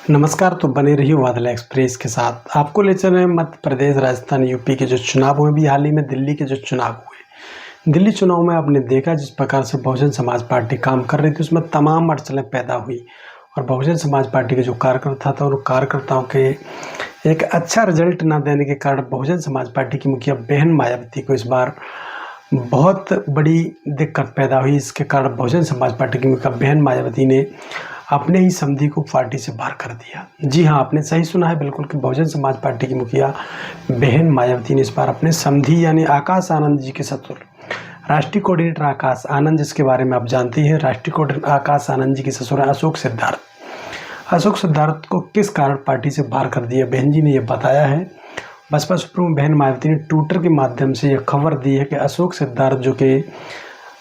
नमस्कार। तो बने रहिए बादल एक्सप्रेस के साथ। आपको ले चल रहे हैं मध्य प्रदेश, राजस्थान, यूपी के जो चुनाव हुए, भी हाल ही में दिल्ली के जो चुनाव हुए। दिल्ली चुनाव में आपने देखा जिस प्रकार से बहुजन समाज पार्टी काम कर रही थी, उसमें तमाम अड़चनें पैदा हुई और बहुजन समाज पार्टी के जो कार्यकर्ता था, उन कार्यकर्ताओं के एक अच्छा रिजल्ट ना देने के कारण बहुजन समाज पार्टी की मुखिया बहन मायावती को इस बार बहुत बड़ी दिक्कत पैदा हुई। इसके कारण बहुजन समाज पार्टी की मुखिया बहन मायावती ने अपने ही समधी को पार्टी से बाहर कर दिया। जी हाँ, आपने सही सुना है बिल्कुल कि बहुजन समाज पार्टी की मुखिया बहन मायावती ने इस बार अपने समधी यानी आकाश आनंद जी के ससुर, राष्ट्रीय कोऑर्डिनेटर आकाश आनंद, जिसके बारे में आप जानते हैं, राष्ट्रीय कोऑर्डिनेटर आकाश आनंद जी के ससुर अशोक सिद्धार्थ, अशोक सिद्धार्थ को किस कारण पार्टी से बाहर कर दिया, बहन जी ने यह बताया है। बसपा सुप्रीमो बहन मायावती ने ट्विटर के माध्यम से यह खबर दी है कि अशोक सिद्धार्थ जो कि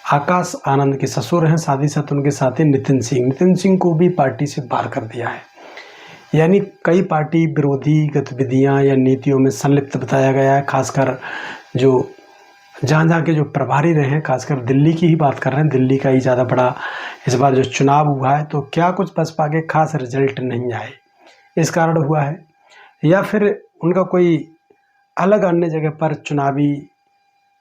आकाश आनंद के ससुर हैं, साथ ही साथ उनके साथी नितिन सिंह को भी पार्टी से बाहर कर दिया है। यानी कई पार्टी विरोधी गतिविधियां या नीतियों में संलिप्त बताया गया है। खासकर जो जहाँ के जो प्रभारी रहे हैं, खासकर दिल्ली की ही बात कर रहे हैं, दिल्ली का ही ज़्यादा बड़ा इस बार जो चुनाव हुआ है, तो क्या कुछ बसपा के खास रिजल्ट नहीं आए इस कारण हुआ है, या फिर उनका कोई अलग अन्य जगह पर चुनावी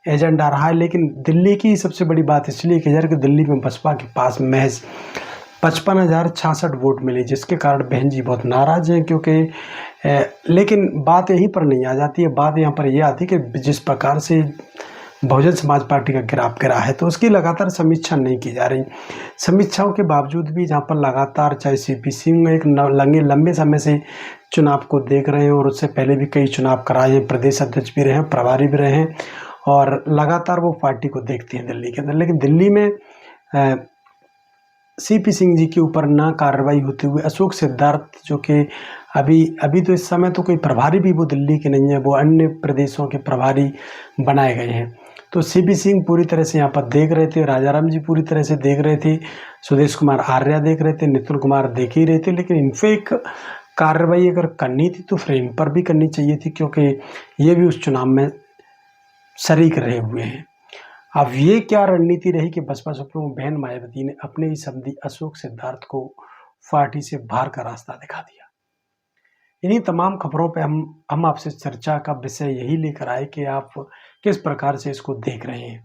एजेंडा रहा है। लेकिन दिल्ली की सबसे बड़ी बात इसलिए कही जा रही है कि दिल्ली में बसपा के पास महज 55,066 वोट मिले, जिसके कारण बहन जी बहुत नाराज हैं। क्योंकि लेकिन बात यहीं पर नहीं आ जाती है, बात यहाँ पर यह आती है कि जिस प्रकार से बहुजन समाज पार्टी का गिराव गिरा है, तो उसकी लगातार समीक्षा नहीं की जा रही। समीक्षाओं के बावजूद भी जहाँ पर लगातार चाहे सीपी सिंह एक लंबे समय से चुनाव को देख रहे हैं और उससे पहले भी कई चुनाव कराए हैं, प्रदेश अध्यक्ष भी रहे हैं, प्रभारी भी रहे हैं और लगातार वो पार्टी को देखते हैं दिल्ली के अंदर। लेकिन दिल्ली में सीपी सिंह जी के ऊपर ना कार्रवाई होते हुए अशोक सिद्धार्थ जो कि अभी तो इस समय तो कोई प्रभारी भी वो दिल्ली के नहीं है, वो अन्य प्रदेशों के प्रभारी बनाए गए हैं। तो सीपी सिंह पूरी तरह से यहाँ पर देख रहे थे, राजाराम जी पूरी तरह से देख रहे थे, सुदेश कुमार आर्या देख रहे थे, नितिन कुमार देख ही रहे थे। लेकिन इन पर एक कार्रवाई अगर करनी थी तो फिर इन पर भी करनी चाहिए थी, क्योंकि ये भी उस चुनाव में शरीक रहे हुए हैं। अब ये क्या रणनीति रही कि बसपा सुप्रीमो बहन मायावती ने अपने ही समधी अशोक सिद्धार्थ को पार्टी से बाहर का रास्ता दिखा दिया। इन्हीं तमाम खबरों पे हम आपसे चर्चा का विषय यही लेकर आए कि आप किस प्रकार से इसको देख रहे हैं।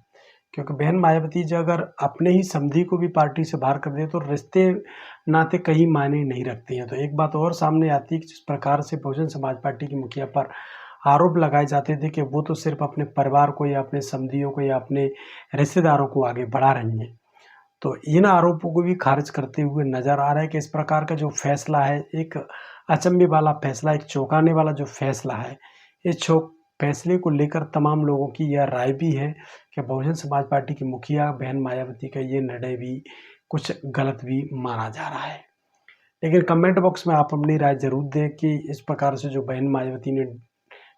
क्योंकि बहन मायावती जी अगर अपने ही समधी को भी पार्टी से बाहर कर दे तो रिश्ते नाते कहीं मायने नहीं रखते हैं। तो एक बात और सामने आती है कि जिस प्रकार से बहुजन समाज पार्टी की मुखिया पर आरोप लगाए जाते थे कि वो तो सिर्फ अपने परिवार को या अपने समधियों को या अपने रिश्तेदारों को आगे बढ़ा रही हैं, तो इन आरोपों को भी खारिज करते हुए नजर आ रहा है कि इस प्रकार का जो फैसला है, एक अचंभे वाला फैसला, एक चौंकाने वाला जो फैसला है, इस फैसले को लेकर तमाम लोगों की यह राय भी है कि बहुजन समाज पार्टी की मुखिया बहन मायावती का ये निर्णय भी कुछ गलत भी माना जा रहा है। लेकिन कमेंट बॉक्स में आप अपनी राय जरूर दें कि इस प्रकार से जो बहन मायावती ने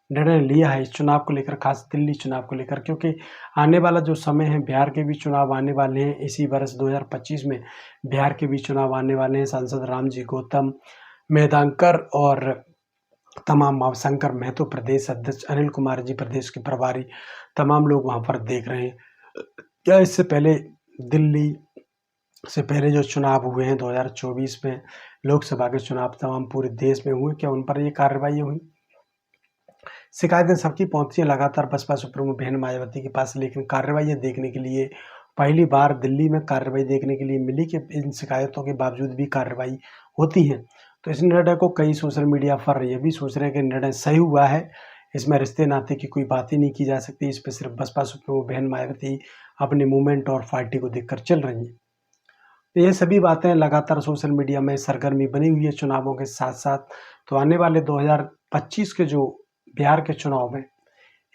निर्णय लिया है इस चुनाव को लेकर, खास दिल्ली चुनाव को लेकर, क्योंकि आने वाला जो समय है, बिहार के भी चुनाव आने वाले हैं। इसी वर्ष 2025 में बिहार के भी चुनाव आने वाले हैं। सांसद रामजी गौतम, मेधांकर और तमाम मावशंकर महतो प्रदेश अध्यक्ष, अनिल कुमार जी प्रदेश के प्रभारी, तमाम लोग वहाँ पर देख रहे हैं। क्या इससे पहले दिल्ली से पहले जो चुनाव हुए हैं 2024 में, लोकसभा के चुनाव तमाम पूरे देश में हुए, क्या उन पर ये कार्रवाई हुई? शिकायतें सबकी पहुंची हैं लगातार बसपा सुप्रीमो बहन मायावती के पास, लेकिन कार्रवाई देखने के लिए पहली बार दिल्ली में कार्रवाई देखने के लिए मिली कि इन शिकायतों के बावजूद भी कार्रवाई होती है। तो इस निर्णय को कई सोशल मीडिया पर ये भी सोच रहे हैं कि निर्णय सही हुआ है, इसमें रिश्ते नाते की कोई बात ही नहीं की जा सकती, इस पर सिर्फ बसपा सुप्रीमो बहन मायावती अपने मूवमेंट और पार्टी को देखकर चल रही हैं। तो ये सभी बातें लगातार सोशल मीडिया में सरगर्मी बनी हुई है चुनावों के साथ साथ। तो आने वाले 2025 के जो बिहार के चुनाव में,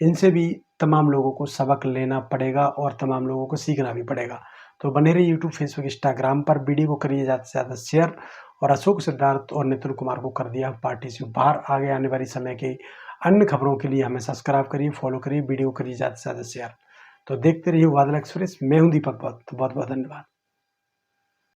इनसे भी तमाम लोगों को सबक लेना पड़ेगा और तमाम लोगों को सीखना भी पड़ेगा। तो बने रहिए यूट्यूब, फेसबुक, इंस्टाग्राम पर। वीडियो को करिए ज़्यादा से ज़्यादा शेयर और अशोक सिद्धार्थ और नितिन कुमार को कर दिया पार्टी से बाहर। आगे आने वाली समय के अन्य खबरों के लिए हमें सब्सक्राइब करिए, फॉलो करिए, वीडियो करिए ज़्यादा से ज़्यादा शेयर। तो देखते रहिए बादल एक्सप्रेस। मैं हूं दीपक, बहुत बहुत धन्यवाद।